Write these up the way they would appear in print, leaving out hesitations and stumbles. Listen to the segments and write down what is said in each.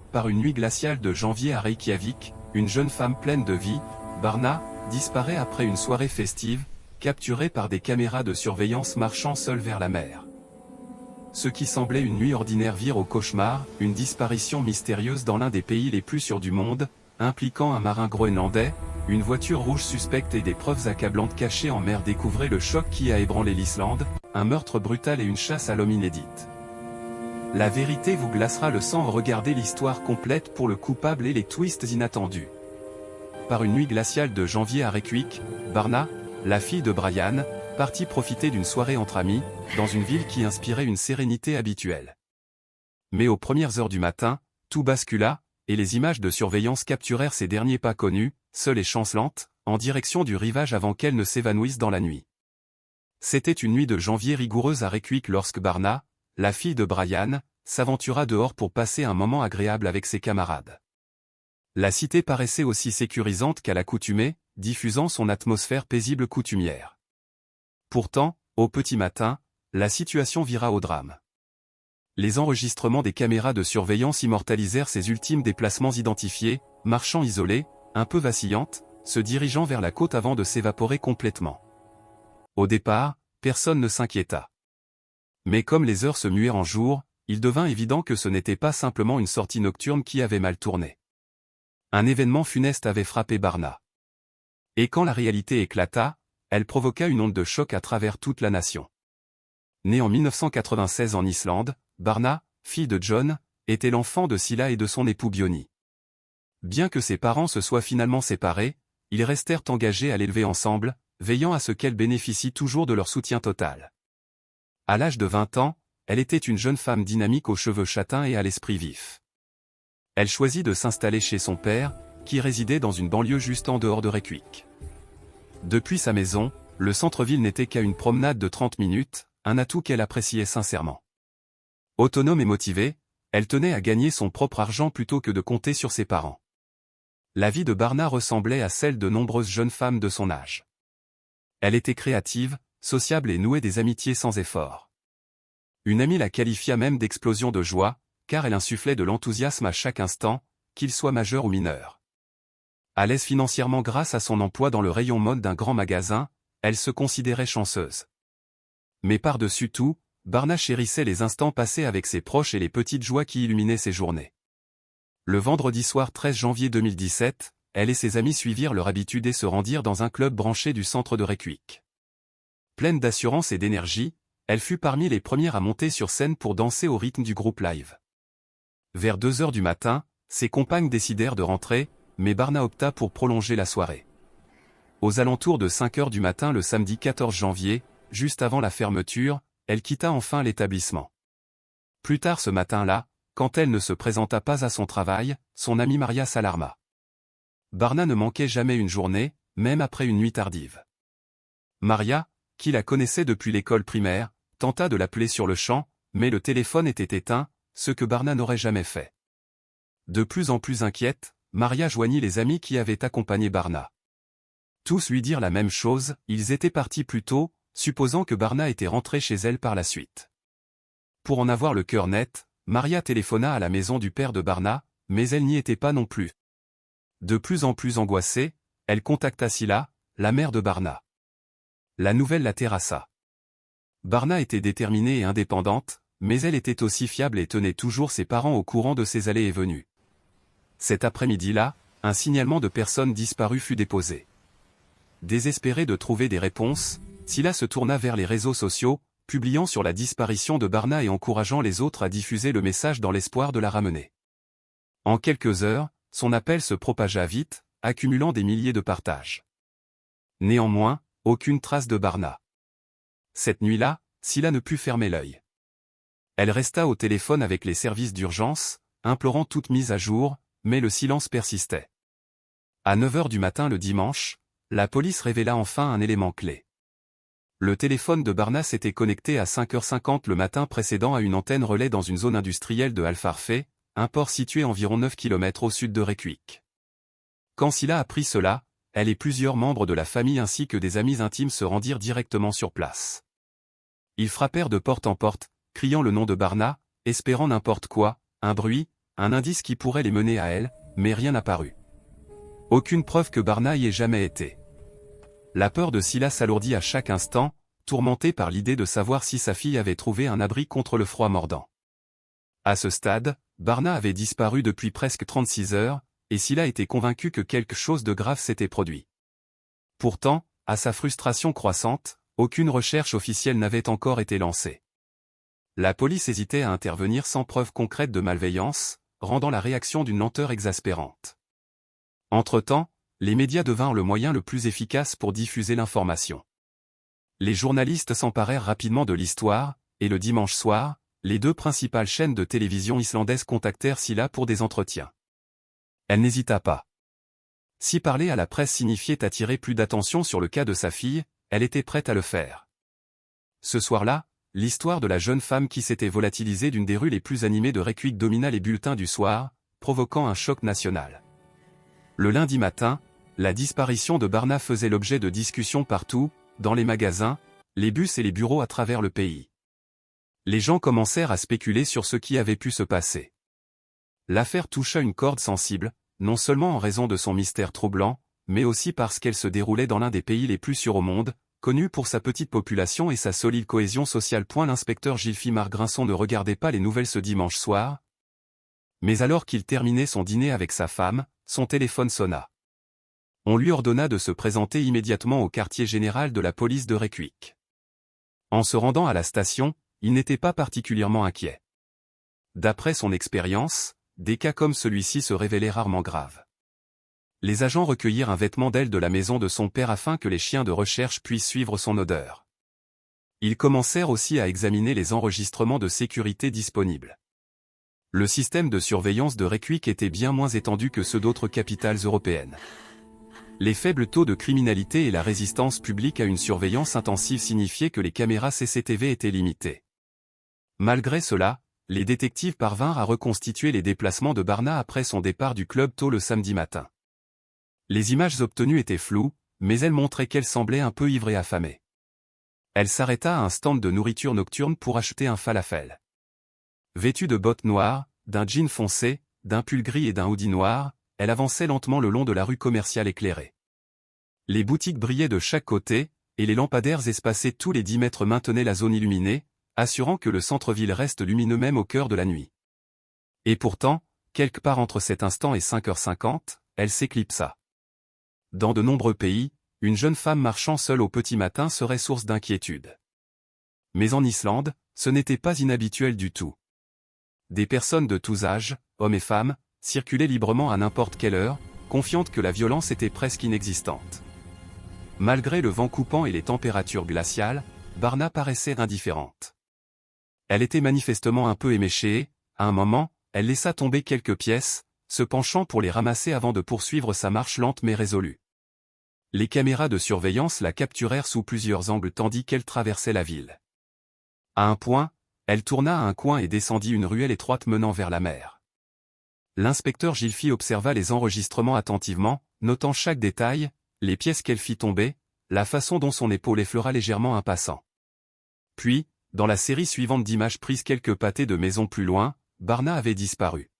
par une nuit glaciale de janvier à Reykjavik, une jeune femme pleine de vie, Barna, disparaît après une soirée festive, capturée par des caméras de surveillance marchant seule vers la mer. Ce qui semblait une nuit ordinaire vire au cauchemar, une disparition mystérieuse dans l'un des pays les plus sûrs du monde, impliquant un marin groenlandais, une voiture rouge suspecte et des preuves accablantes cachées en mer. Découvrez le choc qui a ébranlé l'Islande, un meurtre brutal et une chasse à l'homme inédite. La vérité vous glacera le sang. Regardez l'histoire complète pour le coupable et les twists inattendus. Par une nuit glaciale de janvier à Reykjavik, Barna, la fille de Brian, partit profiter d'une soirée entre amis, dans une ville qui inspirait une sérénité habituelle. Mais aux premières heures du matin, tout bascula, et les images de surveillance capturèrent ces derniers pas connus, seuls et chancelante, en direction du rivage avant qu'elle ne s'évanouisse dans la nuit. C'était une nuit de janvier rigoureuse à Reykjavik lorsque Barna, la fille de Brian, s'aventura dehors pour passer un moment agréable avec ses camarades. La cité paraissait aussi sécurisante qu'à l'accoutumée, diffusant son atmosphère paisible coutumière. Pourtant, au petit matin, la situation vira au drame. Les enregistrements des caméras de surveillance immortalisèrent ses ultimes déplacements identifiés, marchant isolée, un peu vacillante, se dirigeant vers la côte avant de s'évaporer complètement. Au départ, personne ne s'inquiéta. Mais comme les heures se muèrent en jours, il devint évident que ce n'était pas simplement une sortie nocturne qui avait mal tourné. Un événement funeste avait frappé Barna. Et quand la réalité éclata, elle provoqua une onde de choc à travers toute la nation. Née en 1996 en Islande, Barna, fille de John, était l'enfant de Scylla et de son époux Björn. Bien que ses parents se soient finalement séparés, ils restèrent engagés à l'élever ensemble, veillant à ce qu'elle bénéficie toujours de leur soutien total. À l'âge de 20 ans, elle était une jeune femme dynamique aux cheveux châtains et à l'esprit vif. Elle choisit de s'installer chez son père, qui résidait dans une banlieue juste en dehors de Reykjavik. Depuis sa maison, le centre-ville n'était qu'à une promenade de 30 minutes, un atout qu'elle appréciait sincèrement. Autonome et motivée, elle tenait à gagner son propre argent plutôt que de compter sur ses parents. La vie de Barna ressemblait à celle de nombreuses jeunes femmes de son âge. Elle était créative, sociable et nouait des amitiés sans effort. Une amie la qualifia même d'explosion de joie, car elle insufflait de l'enthousiasme à chaque instant, qu'il soit majeur ou mineur. À l'aise financièrement grâce à son emploi dans le rayon mode d'un grand magasin, elle se considérait chanceuse. Mais par-dessus tout, Barna chérissait les instants passés avec ses proches et les petites joies qui illuminaient ses journées. Le vendredi soir 13 janvier 2017, elle et ses amis suivirent leur habitude et se rendirent dans un club branché du centre de Reykjavik. Pleine d'assurance et d'énergie, elle fut parmi les premières à monter sur scène pour danser au rythme du groupe live. Vers 2 heures du matin, ses compagnes décidèrent de rentrer, mais Barna opta pour prolonger la soirée. Aux alentours de 5 heures du matin le samedi 14 janvier, juste avant la fermeture, elle quitta enfin l'établissement. Plus tard ce matin-là, quand elle ne se présenta pas à son travail, son amie Maria s'alarma. Barna ne manquait jamais une journée, même après une nuit tardive. Maria, qui la connaissait depuis l'école primaire, tenta de l'appeler sur le champ, mais le téléphone était éteint, ce que Barna n'aurait jamais fait. De plus en plus inquiète, Maria joignit les amis qui avaient accompagné Barna. Tous lui dirent la même chose, ils étaient partis plus tôt, supposant que Barna était rentrée chez elle par la suite. Pour en avoir le cœur net, Maria téléphona à la maison du père de Barna, mais elle n'y était pas non plus. De plus en plus angoissée, elle contacta Scylla, la mère de Barna. La nouvelle la terrassa. Barna était déterminée et indépendante, mais elle était aussi fiable et tenait toujours ses parents au courant de ses allées et venues. Cet après-midi-là, un signalement de personnes disparues fut déposé. Désespérée de trouver des réponses, Scylla se tourna vers les réseaux sociaux, publiant sur la disparition de Barna et encourageant les autres à diffuser le message dans l'espoir de la ramener. En quelques heures, son appel se propagea vite, accumulant des milliers de partages. Néanmoins, aucune trace de Barna. Cette nuit-là, Scylla ne put fermer l'œil. Elle resta au téléphone avec les services d'urgence, implorant toute mise à jour, mais le silence persistait. À 9 heures du matin le dimanche, la police révéla enfin un élément clé. Le téléphone de Barna s'était connecté à 5h50 le matin précédent à une antenne relais dans une zone industrielle de Alfarfé, un port situé environ 9 km au sud de Reykjavik. Quand Scylla apprit cela, elle et plusieurs membres de la famille ainsi que des amis intimes se rendirent directement sur place. Ils frappèrent de porte en porte, criant le nom de Barna, espérant n'importe quoi, un bruit, un indice qui pourrait les mener à elle, mais rien n'a paru. Aucune preuve que Barna y ait jamais été. La peur de Sila s'alourdit à chaque instant, tourmenté par l'idée de savoir si sa fille avait trouvé un abri contre le froid mordant. À ce stade, Barna avait disparu depuis presque 36 heures, et Sila était convaincu que quelque chose de grave s'était produit. Pourtant, à sa frustration croissante, aucune recherche officielle n'avait encore été lancée. La police hésitait à intervenir sans preuve concrète de malveillance, rendant la réaction d'une lenteur exaspérante. Entre-temps, les médias devinrent le moyen le plus efficace pour diffuser l'information. Les journalistes s'emparèrent rapidement de l'histoire, et le dimanche soir, les deux principales chaînes de télévision islandaises contactèrent Sila pour des entretiens. Elle n'hésita pas. Si parler à la presse signifiait attirer plus d'attention sur le cas de sa fille, elle était prête à le faire. Ce soir-là, l'histoire de la jeune femme qui s'était volatilisée d'une des rues les plus animées de Reykjavik domina les bulletins du soir, provoquant un choc national. Le lundi matin, la disparition de Barna faisait l'objet de discussions partout, dans les magasins, les bus et les bureaux à travers le pays. Les gens commencèrent à spéculer sur ce qui avait pu se passer. L'affaire toucha une corde sensible, non seulement en raison de son mystère troublant, mais aussi parce qu'elle se déroulait dans l'un des pays les plus sûrs au monde, connu pour sa petite population et sa solide cohésion sociale. L'inspecteur Gylfi Grinson ne regardait pas les nouvelles ce dimanche soir. Mais alors qu'il terminait son dîner avec sa femme, son téléphone sonna. On lui ordonna de se présenter immédiatement au quartier général de la police de Reykjavik. En se rendant à la station, il n'était pas particulièrement inquiet. D'après son expérience, des cas comme celui-ci se révélaient rarement graves. Les agents recueillirent un vêtement d'aile de la maison de son père afin que les chiens de recherche puissent suivre son odeur. Ils commencèrent aussi à examiner les enregistrements de sécurité disponibles. Le système de surveillance de Reykjavik était bien moins étendu que ceux d'autres capitales européennes. Les faibles taux de criminalité et la résistance publique à une surveillance intensive signifiaient que les caméras CCTV étaient limitées. Malgré cela, les détectives parvinrent à reconstituer les déplacements de Barna après son départ du club tôt le samedi matin. Les images obtenues étaient floues, mais elles montraient qu'elle semblait un peu ivre et affamée. Elle s'arrêta à un stand de nourriture nocturne pour acheter un falafel. Vêtue de bottes noires, d'un jean foncé, d'un pull gris et d'un hoodie noir, elle avançait lentement le long de la rue commerciale éclairée. Les boutiques brillaient de chaque côté, et les lampadaires espacés tous les 10 mètres maintenaient la zone illuminée, assurant que le centre-ville reste lumineux même au cœur de la nuit. Et pourtant, quelque part entre cet instant et 5h50, elle s'éclipsa. Dans de nombreux pays, une jeune femme marchant seule au petit matin serait source d'inquiétude. Mais en Islande, ce n'était pas inhabituel du tout. Des personnes de tous âges, hommes et femmes, circulaient librement à n'importe quelle heure, confiantes que la violence était presque inexistante. Malgré le vent coupant et les températures glaciales, Barna paraissait indifférente. Elle était manifestement un peu éméchée et, à un moment, elle laissa tomber quelques pièces, se penchant pour les ramasser avant de poursuivre sa marche lente mais résolue. Les caméras de surveillance la capturèrent sous plusieurs angles tandis qu'elle traversait la ville. À un point, elle tourna à un coin et descendit une ruelle étroite menant vers la mer. L'inspecteur Gylfi observa les enregistrements attentivement, notant chaque détail, les pièces qu'elle fit tomber, la façon dont son épaule effleura légèrement un passant. Puis, dans la série suivante d'images prises quelques pâtés de maisons plus loin, Barna avait disparu.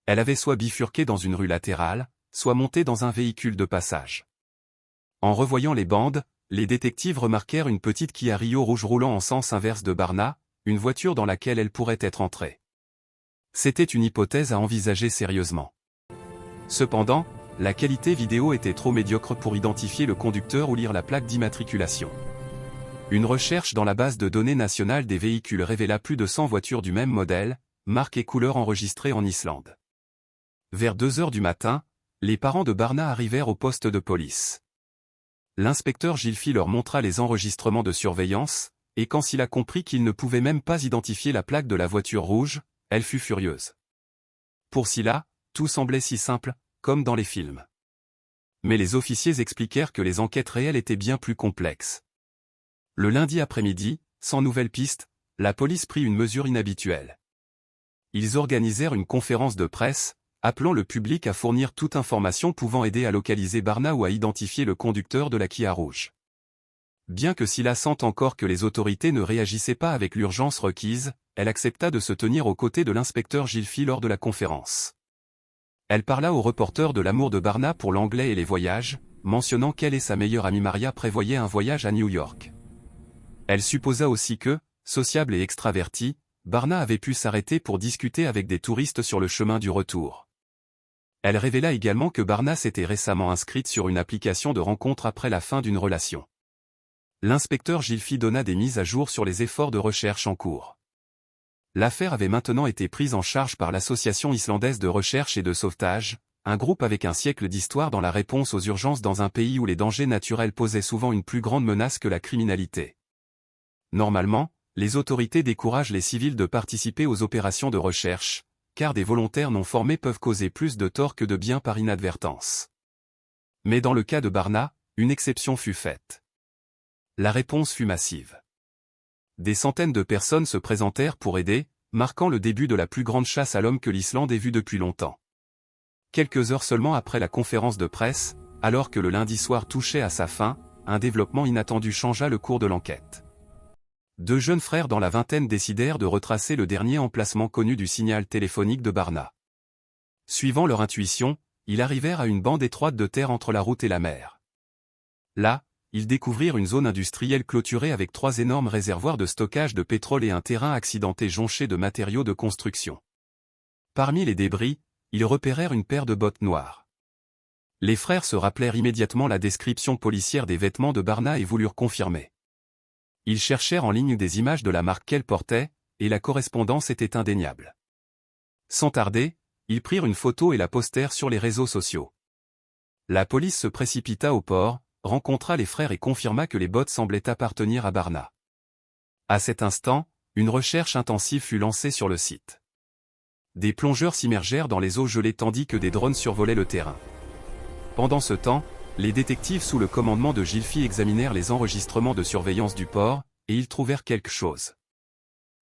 Elle avait soit bifurqué dans une rue latérale, soit monté dans un véhicule de passage. En revoyant les bandes, les détectives remarquèrent une petite Kia Rio rouge roulant en sens inverse de Barna, une voiture dans laquelle elle pourrait être entrée. C'était une hypothèse à envisager sérieusement. Cependant, la qualité vidéo était trop médiocre pour identifier le conducteur ou lire la plaque d'immatriculation. Une recherche dans la base de données nationale des véhicules révéla plus de 100 voitures du même modèle, marque et couleur enregistrées en Islande. Vers 2 heures du matin, les parents de Barna arrivèrent au poste de police. L'inspecteur Gylfi leur montra les enregistrements de surveillance, et quand il a compris qu'il ne pouvait même pas identifier la plaque de la voiture rouge, elle fut furieuse. Pour Sila, tout semblait si simple, comme dans les films. Mais les officiers expliquèrent que les enquêtes réelles étaient bien plus complexes. Le lundi après-midi, sans nouvelle piste, la police prit une mesure inhabituelle. Ils organisèrent une conférence de presse, appelant le public à fournir toute information pouvant aider à localiser Barna ou à identifier le conducteur de la Kia rouge. Bien que Sila sente encore que les autorités ne réagissaient pas avec l'urgence requise, elle accepta de se tenir aux côtés de l'inspecteur Gylfi lors de la conférence. Elle parla au reporter de l'amour de Barna pour l'anglais et les voyages, mentionnant qu'elle et sa meilleure amie Maria prévoyaient un voyage à New York. Elle supposa aussi que, sociable et extravertie, Barna avait pu s'arrêter pour discuter avec des touristes sur le chemin du retour. Elle révéla également que Barna s'était récemment inscrite sur une application de rencontre après la fin d'une relation. L'inspecteur Gylfi donna des mises à jour sur les efforts de recherche en cours. L'affaire avait maintenant été prise en charge par l'Association islandaise de recherche et de sauvetage, un groupe avec un siècle d'histoire dans la réponse aux urgences dans un pays où les dangers naturels posaient souvent une plus grande menace que la criminalité. Normalement, les autorités découragent les civils de participer aux opérations de recherche, car des volontaires non formés peuvent causer plus de tort que de bien par inadvertance. Mais dans le cas de Barna, une exception fut faite. La réponse fut massive. Des centaines de personnes se présentèrent pour aider, marquant le début de la plus grande chasse à l'homme que l'Islande ait vue depuis longtemps. Quelques heures seulement après la conférence de presse, alors que le lundi soir touchait à sa fin, un développement inattendu changea le cours de l'enquête. Deux jeunes frères dans la vingtaine décidèrent de retracer le dernier emplacement connu du signal téléphonique de Barna. Suivant leur intuition, ils arrivèrent à une bande étroite de terre entre la route et la mer. Là, ils découvrirent une zone industrielle clôturée avec 3 énormes réservoirs de stockage de pétrole et un terrain accidenté jonché de matériaux de construction. Parmi les débris, ils repérèrent une paire de bottes noires. Les frères se rappelèrent immédiatement la description policière des vêtements de Barna et voulurent confirmer. Ils cherchèrent en ligne des images de la marque qu'elle portait, et la correspondance était indéniable. Sans tarder, ils prirent une photo et la postèrent sur les réseaux sociaux. La police se précipita au port, rencontra les frères et confirma que les bottes semblaient appartenir à Barna. À cet instant, une recherche intensive fut lancée sur le site. Des plongeurs s'immergèrent dans les eaux gelées tandis que des drones survolaient le terrain. Pendant ce temps, les détectives sous le commandement de Gylfi examinèrent les enregistrements de surveillance du port, et ils trouvèrent quelque chose.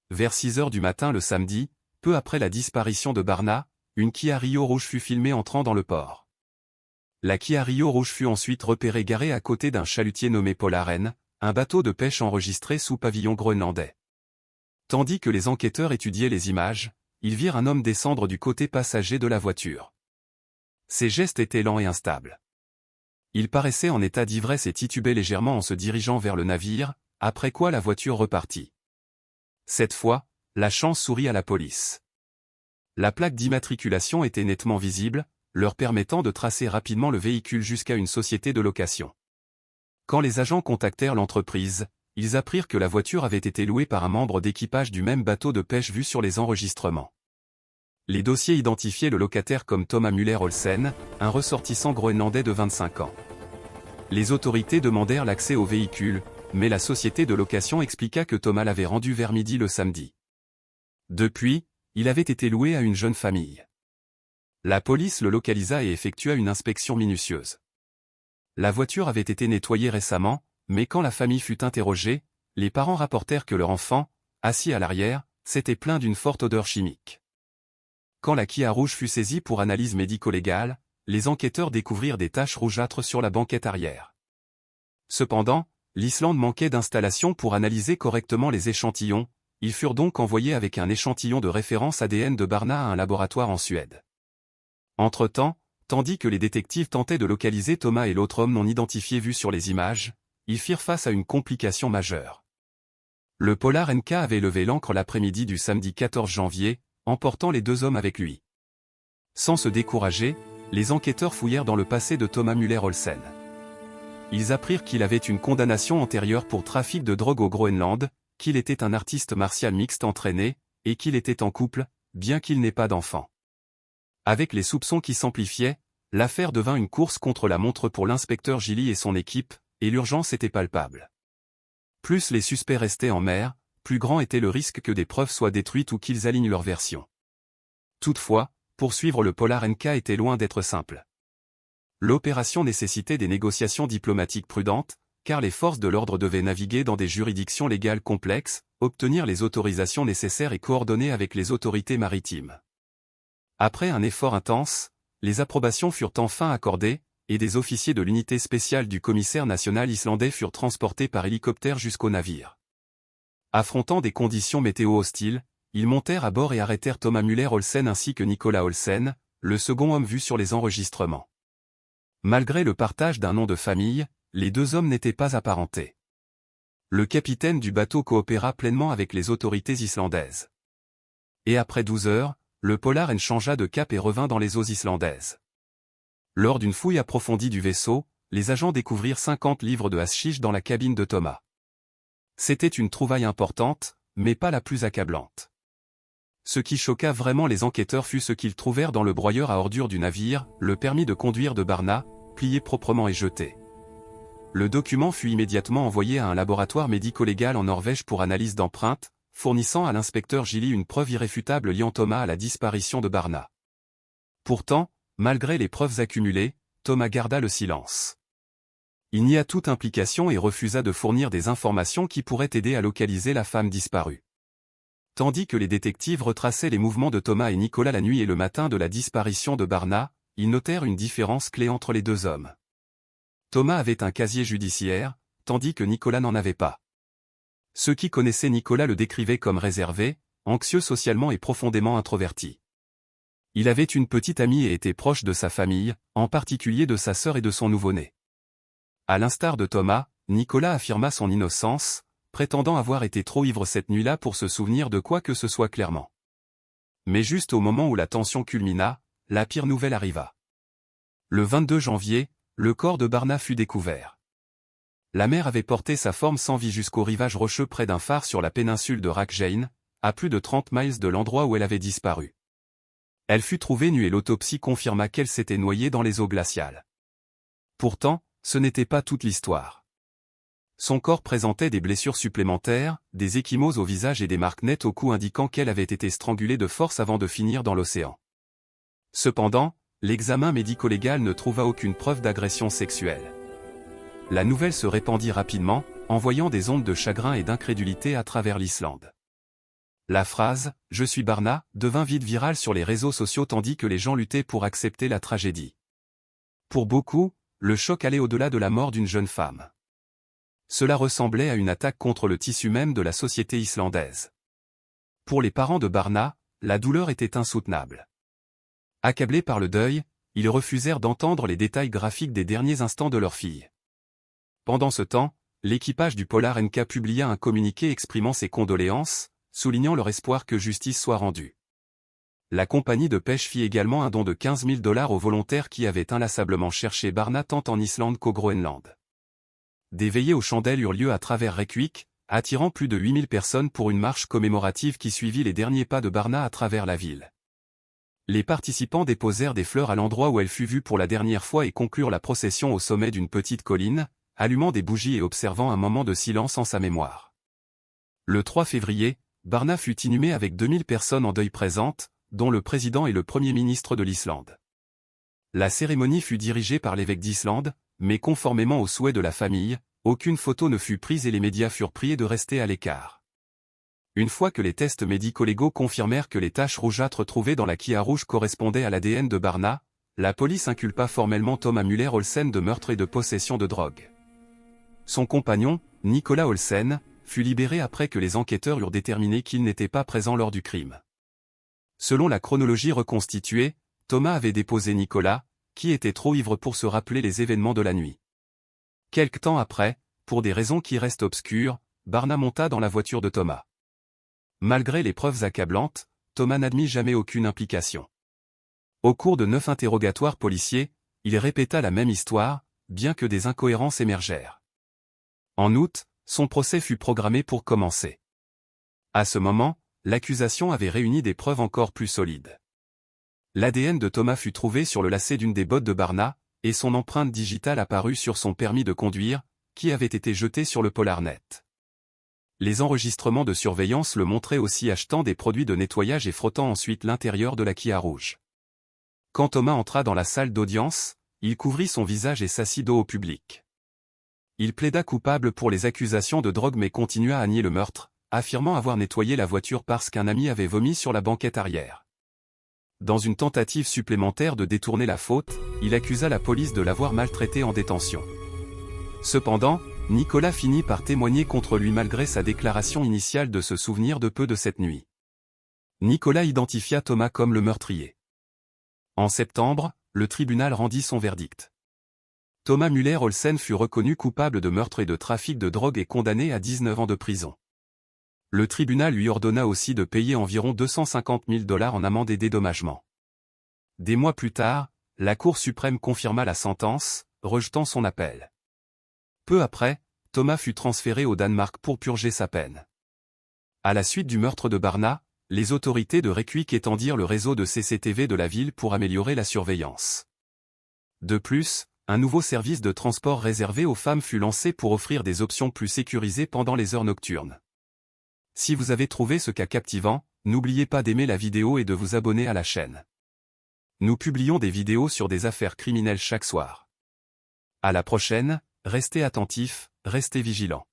Vers 6 heures du matin le samedi, peu après la disparition de Barna, une Kia Rio rouge fut filmée entrant dans le port. La Kia Rio rouge fut ensuite repérée garée à côté d'un chalutier nommé Polaren, un bateau de pêche enregistré sous pavillon groenlandais. Tandis que les enquêteurs étudiaient les images, ils virent un homme descendre du côté passager de la voiture. Ses gestes étaient lents et instables. Il paraissait en état d'ivresse et titubait légèrement en se dirigeant vers le navire, après quoi la voiture repartit. Cette fois, la chance sourit à la police. La plaque d'immatriculation était nettement visible, leur permettant de tracer rapidement le véhicule jusqu'à une société de location. Quand les agents contactèrent l'entreprise, ils apprirent que la voiture avait été louée par un membre d'équipage du même bateau de pêche vu sur les enregistrements. Les dossiers identifiaient le locataire comme Thomas Müller-Olsen, un ressortissant groenlandais de 25 ans. Les autorités demandèrent l'accès au véhicule, mais la société de location expliqua que Thomas l'avait rendu vers midi le samedi. Depuis, il avait été loué à une jeune famille. La police le localisa et effectua une inspection minutieuse. La voiture avait été nettoyée récemment, mais quand la famille fut interrogée, les parents rapportèrent que leur enfant, assis à l'arrière, s'était plaint d'une forte odeur chimique. Quand la Kia rouge fut saisie pour analyse médico-légale, les enquêteurs découvrirent des taches rougeâtres sur la banquette arrière. Cependant, l'Islande manquait d'installations pour analyser correctement les échantillons, ils furent donc envoyés avec un échantillon de référence ADN de Barna à un laboratoire en Suède. Entre-temps, tandis que les détectives tentaient de localiser Thomas et l'autre homme non identifié vu sur les images, ils firent face à une complication majeure. Le Polar NK avait levé l'ancre l'après-midi du samedi 14 janvier, emportant les 2 hommes avec lui. Sans se décourager, les enquêteurs fouillèrent dans le passé de Thomas Müller-Olsen. Ils apprirent qu'il avait une condamnation antérieure pour trafic de drogue au Groenland, qu'il était un artiste martial mixte entraîné, et qu'il était en couple, bien qu'il n'ait pas d'enfant. Avec les soupçons qui s'amplifiaient, l'affaire devint une course contre la montre pour l'inspecteur Gilly et son équipe, et l'urgence était palpable. Plus les suspects restaient en mer, plus grand était le risque que des preuves soient détruites ou qu'ils alignent leur version. Toutefois, poursuivre le Polar NK était loin d'être simple. L'opération nécessitait des négociations diplomatiques prudentes, car les forces de l'ordre devaient naviguer dans des juridictions légales complexes, obtenir les autorisations nécessaires et coordonner avec les autorités maritimes. Après un effort intense, les approbations furent enfin accordées, et des officiers de l'unité spéciale du commissaire national islandais furent transportés par hélicoptère jusqu'au navire. Affrontant des conditions météo hostiles, ils montèrent à bord et arrêtèrent Thomas Müller-Olsen ainsi que Nicolas Olsen, le second homme vu sur les enregistrements. Malgré le partage d'un nom de famille, les deux hommes n'étaient pas apparentés. Le capitaine du bateau coopéra pleinement avec les autorités islandaises. Et après 12 heures, le Polar N changea de cap et revint dans les eaux islandaises. Lors d'une fouille approfondie du vaisseau, les agents découvrirent 50 livres de haschisch dans la cabine de Thomas. C'était une trouvaille importante, mais pas la plus accablante. Ce qui choqua vraiment les enquêteurs fut ce qu'ils trouvèrent dans le broyeur à ordures du navire, le permis de conduire de Barna, plié proprement et jeté. Le document fut immédiatement envoyé à un laboratoire médico-légal en Norvège pour analyse d'empreintes, fournissant à l'inspecteur Gilly une preuve irréfutable liant Thomas à la disparition de Barna. Pourtant, malgré les preuves accumulées, Thomas garda le silence. Il nia toute implication et refusa de fournir des informations qui pourraient aider à localiser la femme disparue. Tandis que les détectives retraçaient les mouvements de Thomas et Nicolas la nuit et le matin de la disparition de Barna, ils notèrent une différence clé entre les deux hommes. Thomas avait un casier judiciaire, tandis que Nicolas n'en avait pas. Ceux qui connaissaient Nicolas le décrivaient comme réservé, anxieux socialement et profondément introverti. Il avait une petite amie et était proche de sa famille, en particulier de sa sœur et de son nouveau-né. À l'instar de Thomas, Nicolas affirma son innocence, prétendant avoir été trop ivre cette nuit-là pour se souvenir de quoi que ce soit clairement. Mais juste au moment où la tension culmina, la pire nouvelle arriva. Le 22 janvier, le corps de Barna fut découvert. La mer avait porté sa forme sans vie jusqu'au rivage rocheux près d'un phare sur la péninsule de Rakkejein, à plus de 30 miles de l'endroit où elle avait disparu. Elle fut trouvée nue et l'autopsie confirma qu'elle s'était noyée dans les eaux glaciales. Pourtant, ce n'était pas toute l'histoire. Son corps présentait des blessures supplémentaires, des ecchymoses au visage et des marques nettes au cou indiquant qu'elle avait été strangulée de force avant de finir dans l'océan. Cependant, l'examen médico-légal ne trouva aucune preuve d'agression sexuelle. La nouvelle se répandit rapidement, envoyant des ondes de chagrin et d'incrédulité à travers l'Islande. La phrase « Je suis Barna » devint vite virale sur les réseaux sociaux tandis que les gens luttaient pour accepter la tragédie. Pour beaucoup, le choc allait au-delà de la mort d'une jeune femme. Cela ressemblait à une attaque contre le tissu même de la société islandaise. Pour les parents de Barna, la douleur était insoutenable. Accablés par le deuil, ils refusèrent d'entendre les détails graphiques des derniers instants de leur fille. Pendant ce temps, l'équipage du Polar NK publia un communiqué exprimant ses condoléances, soulignant leur espoir que justice soit rendue. La compagnie de pêche fit également un don de 15 000 $ aux volontaires qui avaient inlassablement cherché Barna tant en Islande qu'au Groenland. Des veillées aux chandelles eurent lieu à travers Reykjavik, attirant plus de 8000 personnes pour une marche commémorative qui suivit les derniers pas de Barna à travers la ville. Les participants déposèrent des fleurs à l'endroit où elle fut vue pour la dernière fois et conclurent la procession au sommet d'une petite colline, allumant des bougies et observant un moment de silence en sa mémoire. Le 3 février, Barna fut inhumée avec 2000 personnes en deuil présentes, dont le président et le premier ministre de l'Islande. La cérémonie fut dirigée par l'évêque d'Islande, mais conformément aux souhaits de la famille, aucune photo ne fut prise et les médias furent priés de rester à l'écart. Une fois que les tests médico-légaux confirmèrent que les taches rougeâtres trouvées dans la quilla rouge correspondaient à l'ADN de Barna, la police inculpa formellement Thomas Müller-Olsen de meurtre et de possession de drogue. Son compagnon, Nicolas Olsen, fut libéré après que les enquêteurs eurent déterminé qu'il n'était pas présent lors du crime. Selon la chronologie reconstituée, Thomas avait déposé Nicolas, qui était trop ivre pour se rappeler les événements de la nuit. Quelque temps après, pour des raisons qui restent obscures, Barna monta dans la voiture de Thomas. Malgré les preuves accablantes, Thomas n'admit jamais aucune implication. Au cours de 9 interrogatoires policiers, il répéta la même histoire, bien que des incohérences émergèrent. En août, son procès fut programmé pour commencer. À ce moment, l'accusation avait réuni des preuves encore plus solides. L'ADN de Thomas fut trouvé sur le lacet d'une des bottes de Barna, et son empreinte digitale apparut sur son permis de conduire, qui avait été jeté sur le Polarnet. Les enregistrements de surveillance le montraient aussi achetant des produits de nettoyage et frottant ensuite l'intérieur de la quilla rouge. Quand Thomas entra dans la salle d'audience, il couvrit son visage et s'assit dos au public. Il plaida coupable pour les accusations de drogue mais continua à nier le meurtre, affirmant avoir nettoyé la voiture parce qu'un ami avait vomi sur la banquette arrière. Dans une tentative supplémentaire de détourner la faute, il accusa la police de l'avoir maltraité en détention. Cependant, Nicolas finit par témoigner contre lui malgré sa déclaration initiale de se souvenir de peu de cette nuit. Nicolas identifia Thomas comme le meurtrier. En septembre, le tribunal rendit son verdict. Thomas Müller-Olsen fut reconnu coupable de meurtre et de trafic de drogue et condamné à 19 ans de prison. Le tribunal lui ordonna aussi de payer environ 250 000 $ en amende et dédommagement. Des mois plus tard, la Cour suprême confirma la sentence, rejetant son appel. Peu après, Thomas fut transféré au Danemark pour purger sa peine. À la suite du meurtre de Barna, les autorités de Rijswijk étendirent le réseau de CCTV de la ville pour améliorer la surveillance. De plus, un nouveau service de transport réservé aux femmes fut lancé pour offrir des options plus sécurisées pendant les heures nocturnes. Si vous avez trouvé ce cas captivant, n'oubliez pas d'aimer la vidéo et de vous abonner à la chaîne. Nous publions des vidéos sur des affaires criminelles chaque soir. À la prochaine, restez attentifs, restez vigilants.